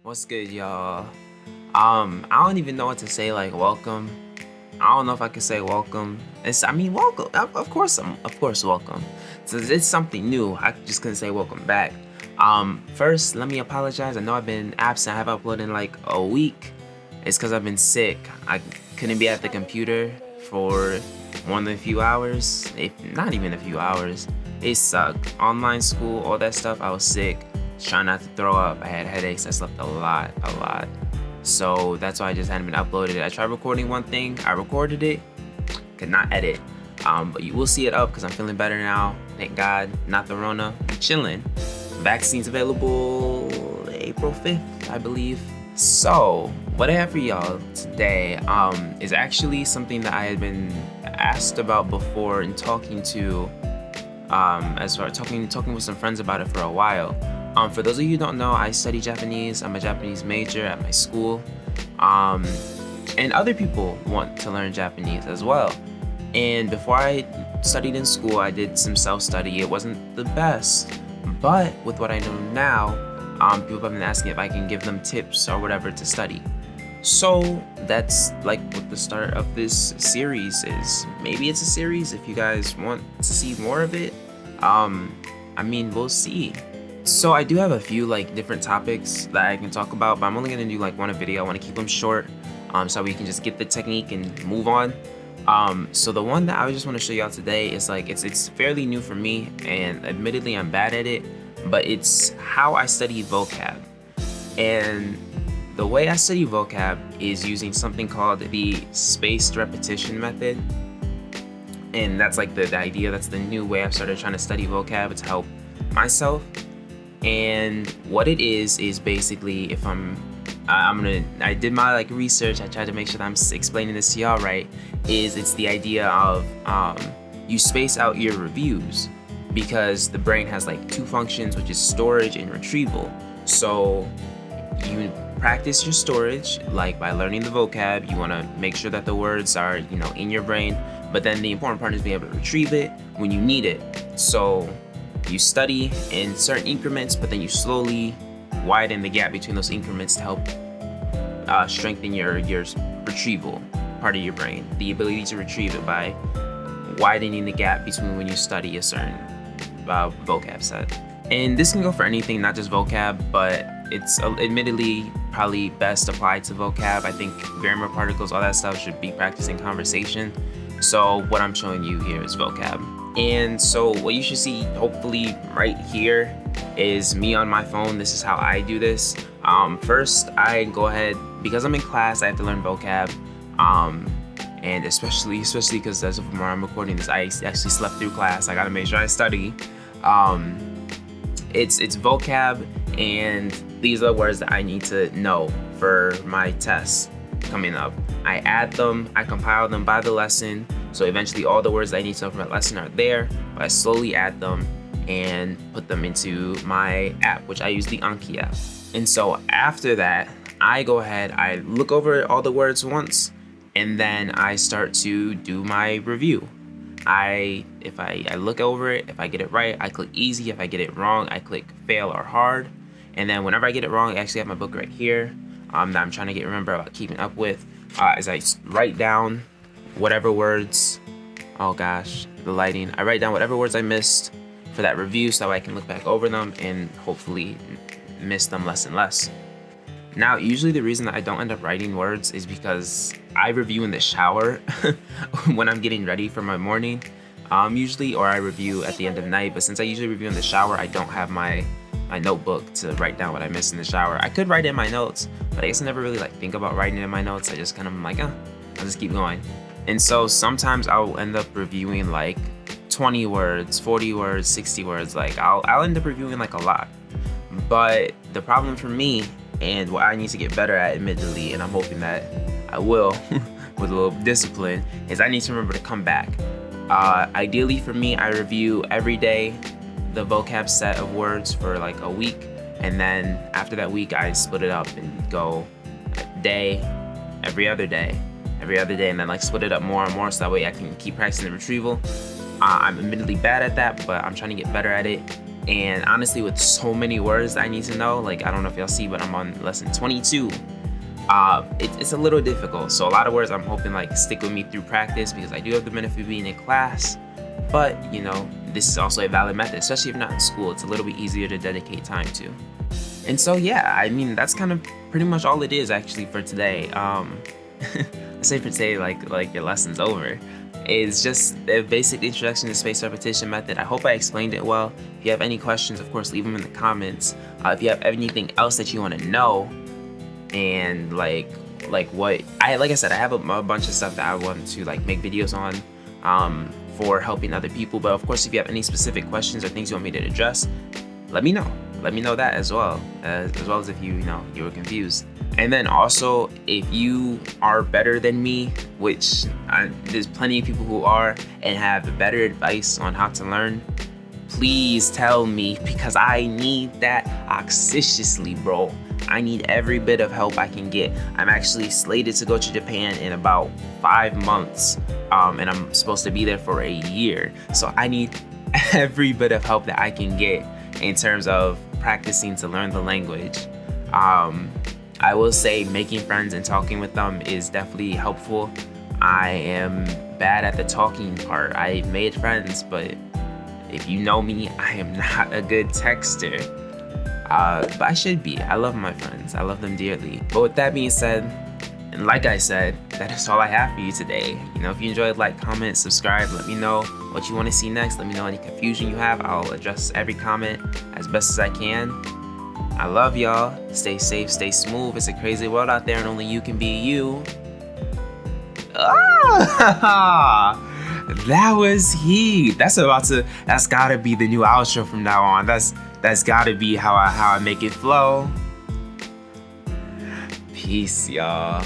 What's good, y'all? I don't even know what to say. Like, welcome. I don't know if I can say welcome. Welcome. Of course, welcome. So it's something new. I just couldn't say welcome back. First, let me apologize. I know I've been absent. I have uploaded in like a week. It's because I've been sick. I couldn't be at the computer for more than a few hours. If not even a few hours. It sucked. Online school, all that stuff. I was sick. Trying not to throw up. I had headaches. I slept a lot. So that's why I just hadn't been uploaded. I tried recording one thing. I recorded it. Could not edit. But you will see it up because I'm feeling better now. Thank God. Not the Rona. Chilling. Vaccines available April 5th, I believe. So what I have for y'all today is actually something that I had been asked about before and talking with some friends about it for a while. For those of you who don't know, I study Japanese. I'm a Japanese major at my school. And other people want to learn Japanese as well. And before I studied in school, I did some self-study. It wasn't the best. But with what I know now, people have been asking if I can give them tips or whatever to study. So that's like what the start of this series is. Maybe it's a series if you guys want to see more of it. We'll see. So I do have a few like different topics that I can talk about, but I'm only gonna do like one a video. I want to keep them short, so we can just get the technique and move on. So the one that I just want to show y'all today is like it's fairly new for me, and admittedly I'm bad at it, but it's how I study vocab. And the way I study vocab is using something called the spaced repetition method. And that's like the idea. That's the new way I've started trying to study vocab to help myself. And what it is basically, if I did my like research, I tried to make sure that I'm explaining this to y'all right, it's the idea of you space out your reviews, because the brain has like two functions, which is storage and retrieval. So you practice your storage, like by learning the vocab. You want to make sure that the words are, in your brain, but then the important part is being able to retrieve it when you need it. So you study in certain increments, but then you slowly widen the gap between those increments to help strengthen your retrieval part of your brain, the ability to retrieve it by widening the gap between when you study a certain vocab set. And this can go for anything, not just vocab, but it's admittedly probably best applied to vocab. I think grammar, particles, all that stuff should be practiced in conversation. So what I'm showing you here is vocab. And so what you should see hopefully right here is me on my phone. This is how I do this. First I go ahead, because I'm in class, I have to learn vocab. And especially because as of where I'm recording this, I actually slept through class. I gotta make sure I study. It's vocab, and these are the words that I need to know for my tests coming up. I add them, I compile them by the lesson. So eventually all the words that I need to know from that lesson are there, but I slowly add them and put them into my app, which I use the Anki app. And so after that, I go ahead, I look over all the words once, and then I start to do my review. If I look over it, if I get it right, I click easy. If I get it wrong, I click fail or hard. And then whenever I get it wrong, I actually have my book right here that I'm trying to remember about keeping up with, as I write down whatever words, oh gosh, the lighting. I write down whatever words I missed for that review so that I can look back over them and hopefully miss them less and less. Now, usually the reason that I don't end up writing words is because I review in the shower when I'm getting ready for my morning, usually, or I review at the end of the night. But since I usually review in the shower, I don't have my notebook to write down what I missed in the shower. I could write in my notes, but I guess I never really think about writing in my notes. I just kind of I'll just keep going. And so sometimes I'll end up reviewing like 20 words, 40 words, 60 words. Like I'll end up reviewing like a lot. But the problem for me, and what I need to get better at, admittedly, and I'm hoping that I will with a little discipline, is I need to remember to come back. Ideally for me, I review every day the vocab set of words for like a week. And then after that week, I split it up and go a day, every other day, and then like split it up more and more so that way I can keep practicing the retrieval. I'm admittedly bad at that, but I'm trying to get better at it. And honestly, with so many words I need to know, like I don't know if y'all see, but I'm on lesson 22. It's a little difficult. So a lot of words I'm hoping like stick with me through practice, because I do have the benefit of being in class. But you know, this is also a valid method, especially if you're not in school. It's a little bit easier to dedicate time to. And so yeah, I mean that's kind of pretty much all it is actually for today. I say for today like your lesson's over. It's just a basic introduction to spaced repetition method. I hope I explained it well. If you have any questions, of course, leave them in the comments. If you have anything else that you want to know, and like I said, I have a bunch of stuff that I want to like make videos on for helping other people. But of course, if you have any specific questions or things you want me to address, let me know. Let me know that as well as if you were confused. And then also, if you are better than me, which there's plenty of people who are and have better advice on how to learn, please tell me, because I need that oxyciously, bro. I need every bit of help I can get. I'm actually slated to go to Japan in about 5 months, and I'm supposed to be there for a year. So I need every bit of help that I can get in terms of practicing to learn the language. I will say making friends and talking with them is definitely helpful. I am bad at the talking part. I made friends, but if you know me, I am not a good texter. But I should be. I love my friends. I love them dearly. But with that being said, and like I said, that is all I have for you today. You know, if you enjoyed, like, comment, subscribe. Let me know what you want to see next. Let me know any confusion you have. I'll address every comment as best as I can. I love y'all. Stay safe, stay smooth. It's a crazy world out there, and only you can be you. Ah, that was heat. That's gotta be the new outro from now on. That's gotta be how I make it flow. Peace, y'all.